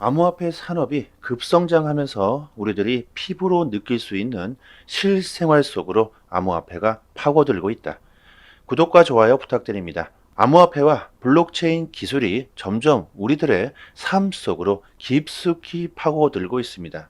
암호화폐 산업이 급성장하면서 우리들이 피부로 느낄 수 있는 실생활 속으로 암호화폐가 파고들고 있다. 구독과 좋아요 부탁드립니다. 암호화폐와 블록체인 기술이 점점 우리들의 삶 속으로 깊숙이 파고들고 있습니다.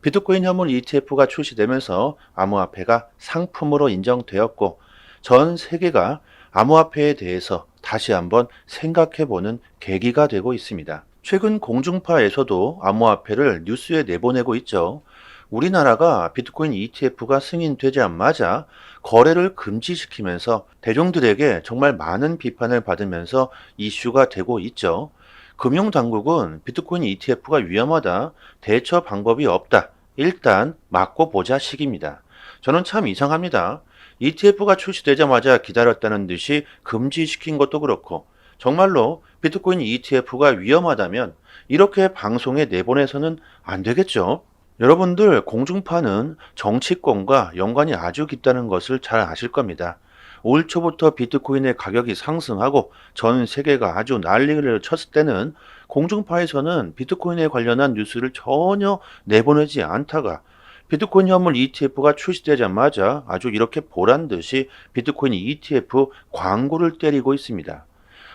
비트코인 현물 ETF가 출시되면서 암호화폐가 상품으로 인정되었고 전 세계가 암호화폐에 대해서 다시 한번 생각해보는 계기가 되고 있습니다. 최근 공중파에서도 암호화폐를 뉴스에 내보내고 있죠. 우리나라가 비트코인 ETF가 승인되자마자 거래를 금지시키면서 대중들에게 정말 많은 비판을 받으면서 이슈가 되고 있죠. 금융당국은 비트코인 ETF가 위험하다, 대처 방법이 없다, 일단 맞고 보자 식입니다. 저는 참 이상합니다. ETF가 출시되자마자 기다렸다는 듯이 금지시킨 것도 그렇고, 정말로 비트코인 ETF가 위험하다면 이렇게 방송에 내보내서는 안 되겠죠? 여러분들 공중파는 정치권과 연관이 아주 깊다는 것을 잘 아실 겁니다. 올 초부터 비트코인의 가격이 상승하고 전 세계가 아주 난리를 쳤을 때는 공중파에서는 비트코인에 관련한 뉴스를 전혀 내보내지 않다가 비트코인 현물 ETF가 출시되자마자 아주 이렇게 보란 듯이 비트코인 ETF 광고를 때리고 있습니다.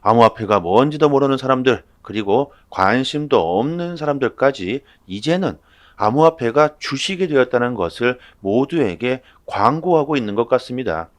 암호화폐가 뭔지도 모르는 사람들, 그리고 관심도 없는 사람들까지 이제는 암호화폐가 주식이 되었다는 것을 모두에게 광고하고 있는 것 같습니다.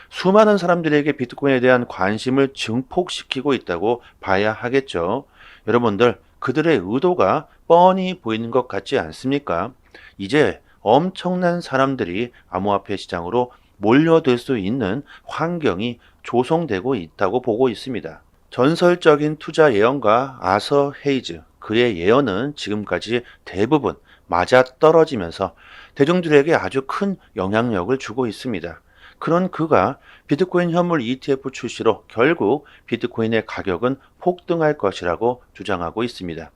수많은 사람들에게 비트코인에 대한 관심을 증폭시키고 있다고 봐야 하겠죠. 여러분들, 그들의 의도가 뻔히 보이는 것 같지 않습니까? 이제 엄청난 사람들이 암호화폐 시장으로 몰려들 수 있는 환경이 조성되고 있다고 보고 있습니다. 전설적인 투자 예언가 아서 헤이즈, 그의 예언은 지금까지 대부분 맞아떨어지면서 대중들에게 아주 큰 영향력을 주고 있습니다. 그런 그가 비트코인 현물 ETF 출시로 결국 비트코인의 가격은 폭등할 것이라고 주장하고 있습니다.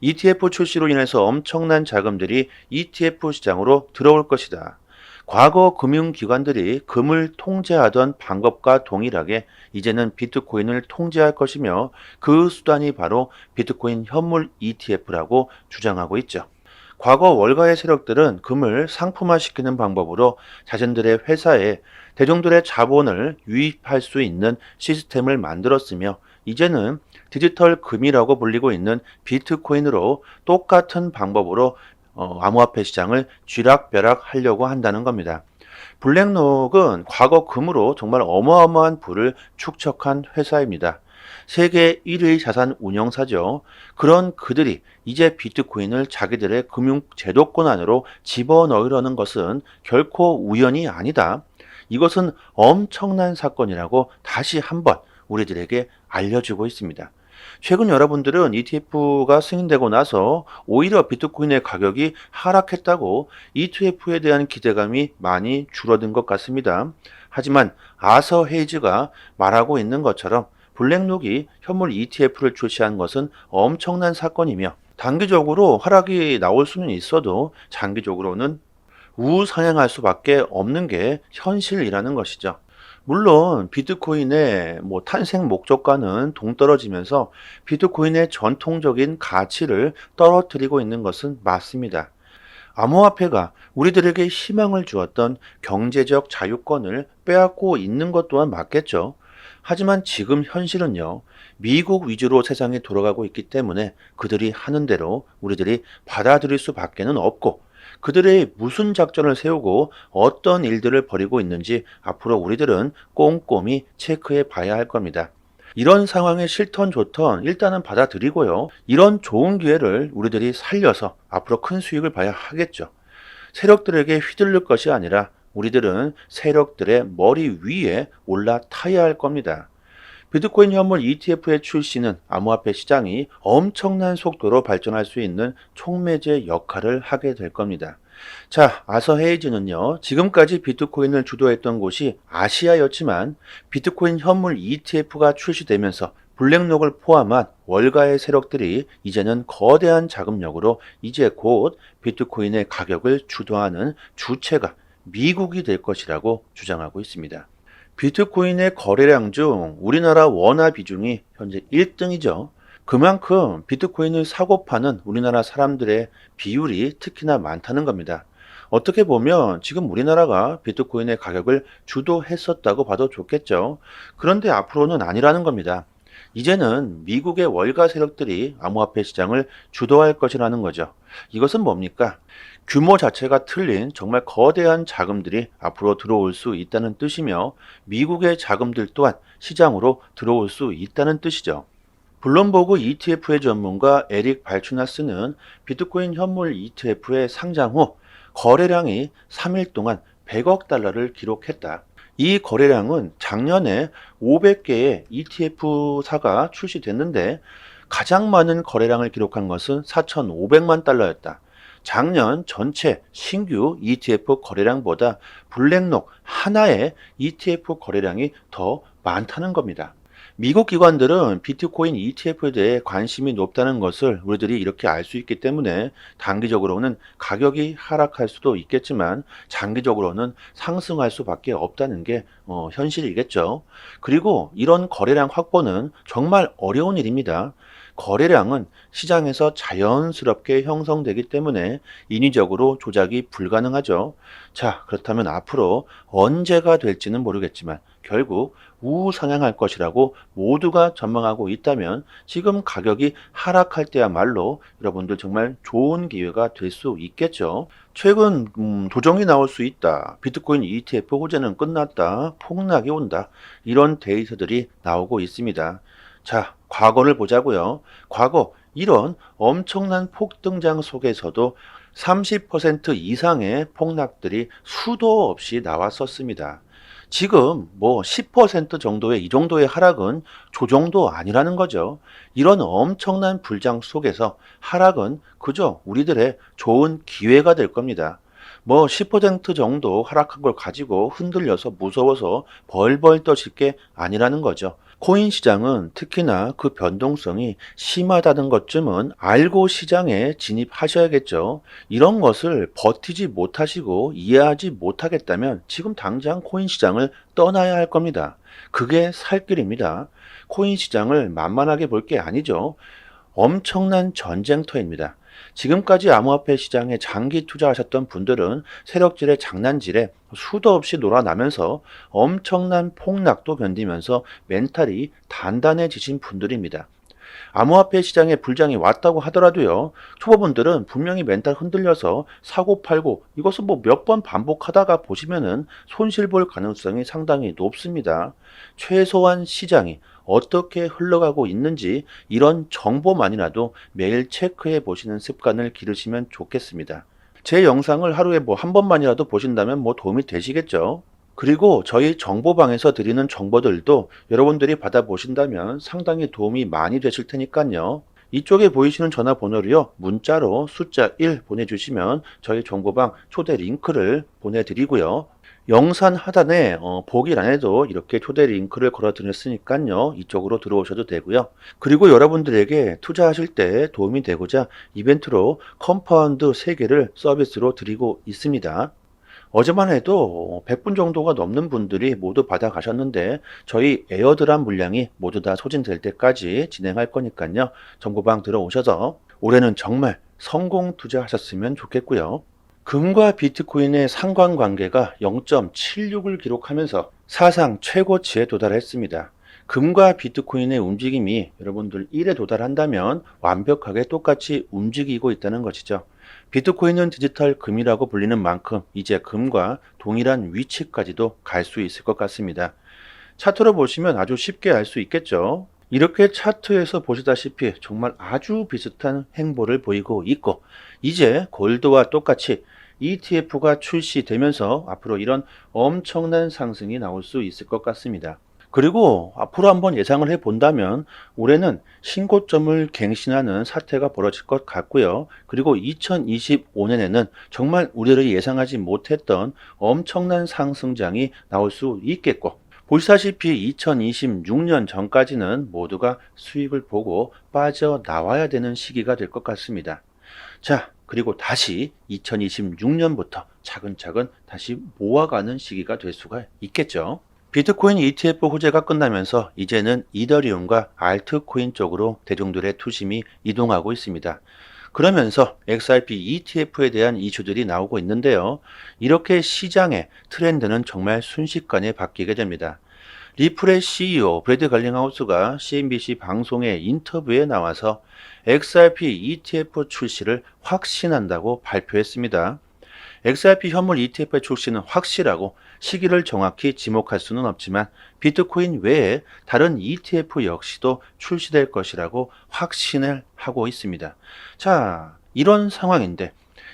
ETF 출시로 인해서 엄청난 자금들이 ETF 시장으로 들어올 것이다. 과거 금융기관들이 금을 통제하던 방법과 동일하게 이제는 비트코인을 통제할 것이며 그 수단이 바로 비트코인 현물 ETF라고 주장하고 있죠. 과거 월가의 세력들은 금을 상품화시키는 방법으로 자신들의 회사에 대중들의 자본을 유입할 수 있는 시스템을 만들었으며 이제는 디지털 금이라고 불리고 있는 비트코인으로 똑같은 방법으로 암호화폐 시장을 쥐락펴락 하려고 한다는 겁니다. 블랙록은 과거 금으로 정말 어마어마한 부를 축적한 회사입니다. 세계 1위 자산 운영사죠. 그런 그들이 이제 비트코인을 자기들의 금융 제도권 안으로 집어넣으려는 것은 결코 우연이 아니다. 이것은 엄청난 사건이라고 다시 한번 우리들에게 알려주고 있습니다. 최근 여러분들은 ETF가 승인되고 나서 오히려 비트코인의 가격이 하락했다고 ETF에 대한 기대감이 많이 줄어든 것 같습니다. 하지만 아서 헤이즈가 말하고 있는 것처럼 블랙록이 현물 ETF를 출시한 것은 엄청난 사건이며 단기적으로 하락이 나올 수는 있어도 장기적으로는 우상향할 수밖에 없는 게 현실이라는 것이죠. 물론 비트코인의 탄생 목적과는 동떨어지면서 비트코인의 전통적인 가치를 떨어뜨리고 있는 것은 맞습니다. 암호화폐가 우리들에게 희망을 주었던 경제적 자유권을 빼앗고 있는 것 또한 맞겠죠. 하지만 지금 현실은요, 미국 위주로 세상이 돌아가고 있기 때문에 그들이 하는 대로 우리들이 받아들일 수밖에는 없고, 그들의 무슨 작전을 세우고 어떤 일들을 벌이고 있는지 앞으로 우리들은 꼼꼼히 체크해 봐야 할 겁니다. 이런 상황에 싫던 좋던 일단은 받아들이고요. 이런 좋은 기회를 우리들이 살려서 앞으로 큰 수익을 봐야 하겠죠. 세력들에게 휘둘릴 것이 아니라 우리들은 세력들의 머리 위에 올라타야 할 겁니다. 비트코인 현물 ETF의 출시는 암호화폐 시장이 엄청난 속도로 발전할 수 있는 촉매제 역할을 하게 될 겁니다. 자, 아서 헤이즈는요, 지금까지 비트코인을 주도했던 곳이 아시아였지만 비트코인 현물 ETF가 출시되면서 블랙록을 포함한 월가의 세력들이 이제는 거대한 자금력으로 이제 곧 비트코인의 가격을 주도하는 주체가 미국이 될 것이라고 주장하고 있습니다. 비트코인의 거래량 중 우리나라 원화 비중이 현재 1등이죠. 그만큼 비트코인을 사고 파는 우리나라 사람들의 비율이 특히나 많다는 겁니다. 어떻게 보면 지금 우리나라가 비트코인의 가격을 주도했었다고 봐도 좋겠죠. 그런데 앞으로는 아니라는 겁니다. 이제는 미국의 월가 세력들이 암호화폐 시장을 주도할 것이라는 거죠. 이것은 뭡니까? 규모 자체가 틀린 정말 거대한 자금들이 앞으로 들어올 수 있다는 뜻이며 미국의 자금들 또한 시장으로 들어올 수 있다는 뜻이죠. 블룸버그 ETF의 전문가 에릭 발추나스는 비트코인 현물 ETF의 상장 후 거래량이 3일 동안 100억 달러를 기록했다. 이 거래량은 작년에 500개의 ETF사가 출시됐는데 가장 많은 거래량을 기록한 것은 4,500만 달러였다. 작년 전체 신규 ETF 거래량보다 블랙록 하나의 ETF 거래량이 더 많다는 겁니다. 미국 기관들은 비트코인 ETF에 대해 관심이 높다는 것을 우리들이 이렇게 알 수 있기 때문에 단기적으로는 가격이 하락할 수도 있겠지만 장기적으로는 상승할 수밖에 없다는 게 현실이겠죠. 그리고 이런 거래량 확보는 정말 어려운 일입니다. 거래량은 시장에서 자연스럽게 형성되기 때문에 인위적으로 조작이 불가능하죠. 자, 그렇다면 앞으로 언제가 될지는 모르겠지만 결국 우상향할 것이라고 모두가 전망하고 있다면 지금 가격이 하락할 때야말로 여러분들 정말 좋은 기회가 될 수 있겠죠. 최근 조정이 나올 수 있다. 비트코인 ETF 호재는 끝났다. 폭락이 온다. 이런 데이터들이 나오고 있습니다. 자, 과거를 보자고요. 과거 이런 엄청난 폭등장 속에서도 30% 이상의 폭락들이 수도 없이 나왔었습니다. 지금 뭐 10% 정도의 이 정도의 하락은 조정도 아니라는 거죠. 이런 엄청난 불장 속에서 하락은 그저 우리들의 좋은 기회가 될 겁니다. 뭐 10% 정도 하락한 걸 가지고 흔들려서 무서워서 벌벌 떠질 게 아니라는 거죠. 코인 시장은 특히나 그 변동성이 심하다는 것쯤은 알고 시장에 진입하셔야겠죠. 이런 것을 버티지 못하시고 이해하지 못하겠다면 지금 당장 코인 시장을 떠나야 할 겁니다. 그게 살 길입니다. 코인 시장을 만만하게 볼 게 아니죠. 엄청난 전쟁터입니다. 지금까지 암호화폐 시장에 장기 투자하셨던 분들은 세력질의 장난질에 수도 없이 놀아나면서 엄청난 폭락도 견디면서 멘탈이 단단해지신 분들입니다. 암호화폐 시장에 불장이 왔다고 하더라도요, 초보분들은 분명히 멘탈 흔들려서 사고 팔고 이것은 뭐 몇 번 반복하다가 보시면은 손실 볼 가능성이 상당히 높습니다. 최소한 시장이 어떻게 흘러가고 있는지 이런 정보만이라도 매일 체크해 보시는 습관을 기르시면 좋겠습니다. 제 영상을 하루에 뭐 한 번만이라도 보신다면 뭐 도움이 되시겠죠? 그리고 저희 정보방에서 드리는 정보들도 여러분들이 받아보신다면 상당히 도움이 많이 되실 테니까요. 이쪽에 보이시는 전화번호로요, 문자로 숫자 1 보내주시면 저희 정보방 초대 링크를 보내드리고요. 영상 하단에 보기란에도 이렇게 초대 링크를 걸어 드렸으니까요. 이쪽으로 들어오셔도 되고요. 그리고 여러분들에게 투자하실 때 도움이 되고자 이벤트로 컴파운드 3개를 서비스로 드리고 있습니다. 어제만 해도 100분 정도가 넘는 분들이 모두 받아 가셨는데 저희 에어드랍 물량이 모두 다 소진될 때까지 진행할 거니까요. 정보방 들어오셔서 올해는 정말 성공 투자하셨으면 좋겠고요. 금과 비트코인의 상관관계가 0.76을 기록하면서 사상 최고치에 도달했습니다. 금과 비트코인의 움직임이 여러분들 1에 도달한다면 완벽하게 똑같이 움직이고 있다는 것이죠. 비트코인은 디지털 금이라고 불리는 만큼 이제 금과 동일한 위치까지도 갈 수 있을 것 같습니다. 차트로 보시면 아주 쉽게 알 수 있겠죠. 이렇게 차트에서 보시다시피 정말 아주 비슷한 행보를 보이고 있고 이제 골드와 똑같이 ETF가 출시되면서 앞으로 이런 엄청난 상승이 나올 수 있을 것 같습니다. 그리고 앞으로 한번 예상을 해 본다면 올해는 신고점을 갱신하는 사태가 벌어질 것 같고요. 그리고 2025년에는 정말 우리를 예상하지 못했던 엄청난 상승장이 나올 수 있겠고 보시다시피 2026년 전까지는 모두가 수익을 보고 빠져나와야 되는 시기가 될 것 같습니다. 자, 그리고 다시 2026년부터 차근차근 다시 모아가는 시기가 될 수가 있겠죠. 비트코인 ETF 호재가 끝나면서 이제는 이더리움과 알트코인 쪽으로 대중들의 투심이 이동하고 있습니다. 그러면서 XRP ETF에 대한 이슈들이 나오고 있는데요. 이렇게 시장의 트렌드는 정말 순식간에 바뀌게 됩니다. 리플의 CEO 브래드 갈링하우스가 CNBC 방송의 인터뷰에 나와서 XRP ETF 출시를 확신한다고 발표했습니다. XRP 현물 ETF의 출시는 확실하고 시기를 정확히 지목할 수는 없지만 비트코인 외에 다른 ETF 역시도 출시될 것이라고 확신을 하고 있습니다. 자, 이런 상황인데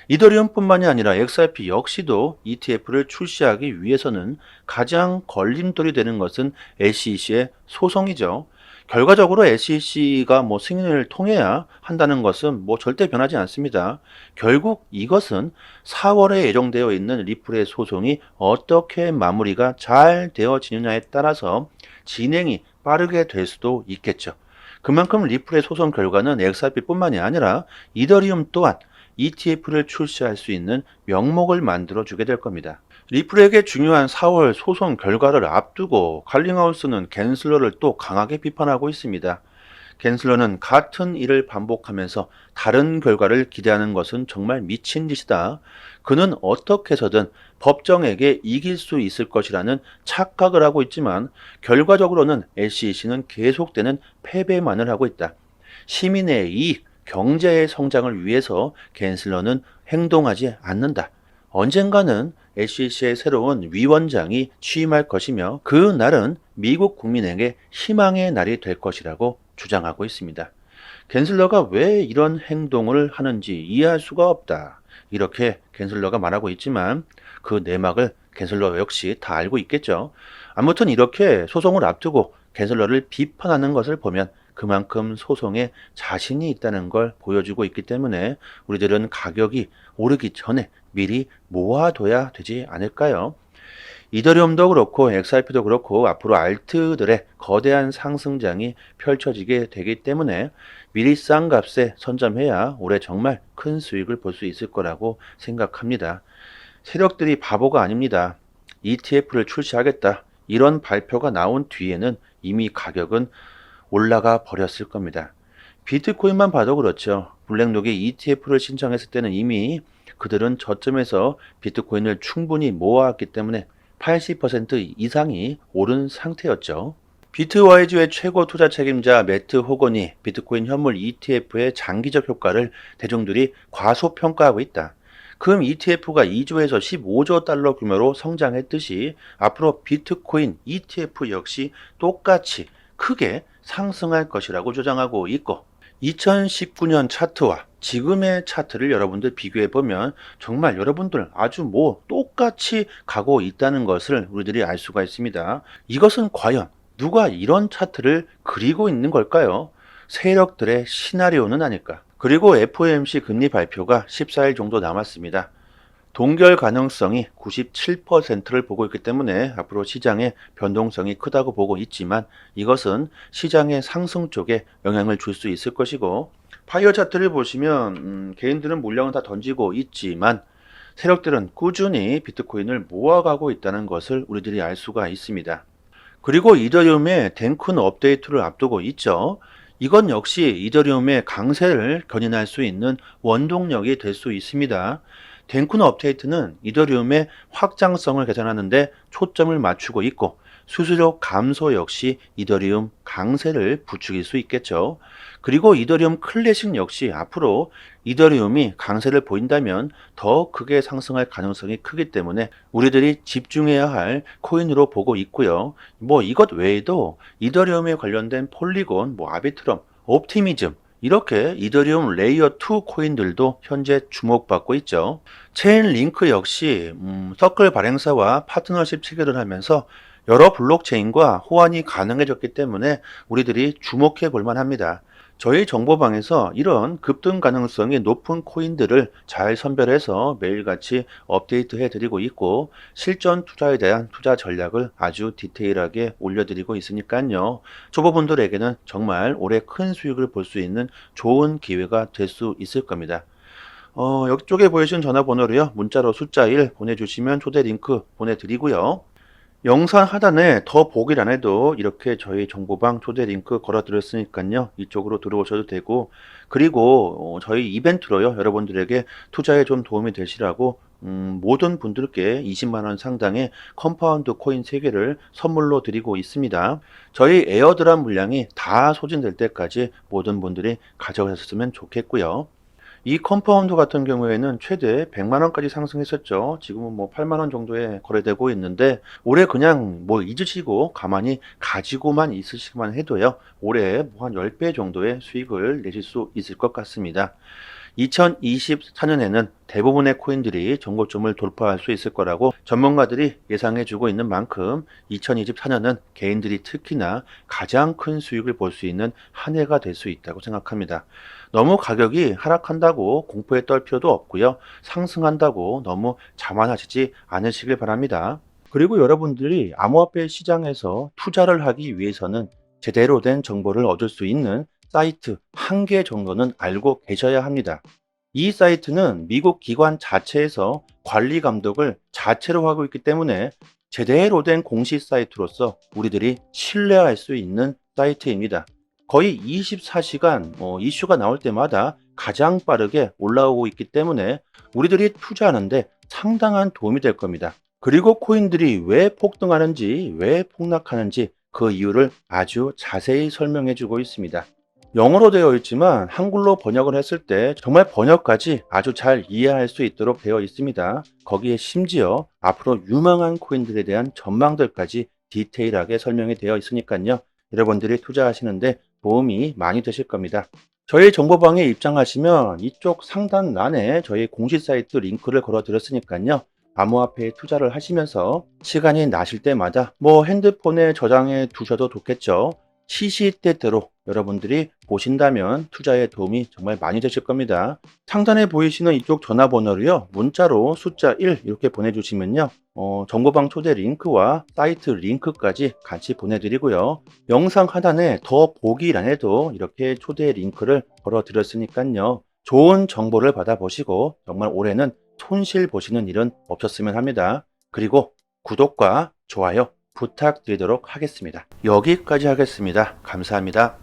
이더리움뿐만이 아니라 XRP 역시도 ETF를 출시하기 위해서는 가장 걸림돌이 되는 것은 SEC의 소송이죠. 결과적으로 SEC가 승인을 통해야 한다는 것은 절대 변하지 않습니다. 결국 이것은 4월에 예정되어 있는 리플의 소송이 어떻게 마무리가 잘 되어지느냐에 따라서 진행이 빠르게 될 수도 있겠죠. 그만큼 리플의 소송 결과는 XRP뿐만이 아니라 이더리움 또한 ETF를 출시할 수 있는 명목을 만들어 주게 될 겁니다. 리플에게 중요한 4월 소송 결과를 앞두고 갈링하우스는 갠슬러를 또 강하게 비판하고 있습니다. 갠슬러는 같은 일을 반복하면서 다른 결과를 기대하는 것은 정말 미친 짓이다. 그는 어떻게 해서든 법정에게 이길 수 있을 것이라는 착각을 하고 있지만 결과적으로는 SEC는 계속되는 패배만을 하고 있다. 시민의 이익, 경제의 성장을 위해서 갠슬러는 행동하지 않는다. 언젠가는 SEC의 새로운 위원장이 취임할 것이며 그 날은 미국 국민에게 희망의 날이 될 것이라고 주장하고 있습니다. 갠슬러가 왜 이런 행동을 하는지 이해할 수가 없다. 이렇게 갠슬러가 말하고 있지만 그 내막을 갠슬러 역시 다 알고 있겠죠. 아무튼 이렇게 소송을 앞두고 갠슬러를 비판하는 것을 보면 그만큼 소송에 자신이 있다는 걸 보여주고 있기 때문에 우리들은 가격이 오르기 전에 미리 모아둬야 되지 않을까요? 이더리움도 그렇고 XRP도 그렇고 앞으로 알트들의 거대한 상승장이 펼쳐지게 되기 때문에 미리 싼 값에 선점해야 올해 정말 큰 수익을 볼 수 있을 거라고 생각합니다. 세력들이 바보가 아닙니다. ETF를 출시하겠다. 이런 발표가 나온 뒤에는 이미 가격은 올라가 버렸을 겁니다. 비트코인만 봐도 그렇죠. 블랙록이 ETF를 신청했을 때는 이미 그들은 저점에서 비트코인을 충분히 모아왔기 때문에 80% 이상이 오른 상태였죠. 비트와이즈의 최고 투자 책임자 매트 호건이 비트코인 현물 ETF의 장기적 효과를 대중들이 과소평가하고 있다. 금 ETF가 2조에서 15조 달러 규모로 성장했듯이 앞으로 비트코인 ETF 역시 똑같이 크게 상승할 것이라고 주장하고 있고 2019년 차트와 지금의 차트를 여러분들 비교해 보면 정말 여러분들 아주 똑같이 가고 있다는 것을 우리들이 알 수가 있습니다. 이것은 과연 누가 이런 차트를 그리고 있는 걸까요? 세력들의 시나리오는 아닐까? 그리고 FOMC 금리 발표가 14일 정도 남았습니다. 동결 가능성이 97%를 보고 있기 때문에 앞으로 시장의 변동성이 크다고 보고 있지만 이것은 시장의 상승 쪽에 영향을 줄 수 있을 것이고 파이어 차트를 보시면 개인들은 물량을 다 던지고 있지만 세력들은 꾸준히 비트코인을 모아가고 있다는 것을 우리들이 알 수가 있습니다. 그리고 이더리움의 덴쿤 업데이트를 앞두고 있죠. 이건 역시 이더리움의 강세를 견인할 수 있는 원동력이 될 수 있습니다. 덴쿤 업데이트는 이더리움의 확장성을 개선하는 데 초점을 맞추고 있고 수수료 감소 역시 이더리움 강세를 부추길 수 있겠죠. 그리고 이더리움 클래식 역시 앞으로 이더리움이 강세를 보인다면 더 크게 상승할 가능성이 크기 때문에 우리들이 집중해야 할 코인으로 보고 있고요. 이것 외에도 이더리움에 관련된 폴리곤, 아비트럼, 옵티미즘 이렇게 이더리움 레이어 2 코인들도 현재 주목받고 있죠. 체인링크 역시 서클 발행사와 파트너십 체결을 하면서 여러 블록체인과 호환이 가능해졌기 때문에 우리들이 주목해 볼 만합니다. 저희 정보방에서 이런 급등 가능성이 높은 코인들을 잘 선별해서 매일같이 업데이트해 드리고 있고 실전 투자에 대한 투자 전략을 아주 디테일하게 올려드리고 있으니까요. 초보분들에게는 정말 올해 큰 수익을 볼 수 있는 좋은 기회가 될 수 있을 겁니다. 여쪽에 보이신 전화번호로요. 문자로 숫자 1 보내주시면 초대 링크 보내드리고요. 영상 하단에 더 보기란에도 이렇게 저희 정보방 초대 링크 걸어드렸으니까요. 이쪽으로 들어오셔도 되고, 그리고 저희 이벤트로요. 여러분들에게 투자에 좀 도움이 되시라고 모든 분들께 20만 원 상당의 컴파운드 코인 3개를 선물로 드리고 있습니다. 저희 에어드랍 물량이 다 소진될 때까지 모든 분들이 가져가셨으면 좋겠고요. 이 컴파운드 같은 경우에는 최대 100만 원까지 상승했었죠. 지금은 뭐 8만 원 정도에 거래되고 있는데 올해 그냥 뭐 잊으시고 가만히 가지고만 있으시기만 해도요. 올해 뭐 한 10배 정도의 수익을 내실 수 있을 것 같습니다. 2024년에는 대부분의 코인들이 정고점을 돌파할 수 있을 거라고 전문가들이 예상해주고 있는 만큼 2024년은 개인들이 특히나 가장 큰 수익을 볼 수 있는 한 해가 될 수 있다고 생각합니다. 너무 가격이 하락한다고 공포에 떨 필요도 없고요. 상승한다고 너무 자만하시지 않으시길 바랍니다. 그리고 여러분들이 암호화폐 시장에서 투자를 하기 위해서는 제대로 된 정보를 얻을 수 있는 사이트 한 개 정도는 알고 계셔야 합니다. 이 사이트는 미국 기관 자체에서 관리 감독을 자체로 하고 있기 때문에 제대로 된 공식 사이트로서 우리들이 신뢰할 수 있는 사이트입니다. 거의 24시간 이슈가 나올 때마다 가장 빠르게 올라오고 있기 때문에 우리들이 투자하는데 상당한 도움이 될 겁니다. 그리고 코인들이 왜 폭등하는지, 왜 폭락하는지 그 이유를 아주 자세히 설명해 주고 있습니다. 영어로 되어 있지만 한글로 번역을 했을 때 정말 번역까지 아주 잘 이해할 수 있도록 되어 있습니다. 거기에 심지어 앞으로 유망한 코인들에 대한 전망들까지 디테일하게 설명이 되어 있으니까요. 여러분들이 투자하시는데 도움이 많이 되실 겁니다. 저희 정보방에 입장하시면 이쪽 상단란에 저희 공식 사이트 링크를 걸어 드렸으니까요. 암호화폐에 투자를 하시면서 시간이 나실 때마다 뭐 핸드폰에 저장해 두셔도 좋겠죠. 시시때때로 여러분들이 보신다면 투자에 도움이 정말 많이 되실 겁니다. 상단에 보이시는 이쪽 전화번호로요. 문자로 숫자 1 이렇게 보내주시면요. 정보방 초대 링크와 사이트 링크까지 같이 보내드리고요. 영상 하단에 더 보기란에도 이렇게 초대 링크를 걸어 드렸으니까요. 좋은 정보를 받아보시고 정말 올해는 손실 보시는 일은 없었으면 합니다. 그리고 구독과 좋아요 부탁드리도록 하겠습니다. 여기까지 하겠습니다. 감사합니다.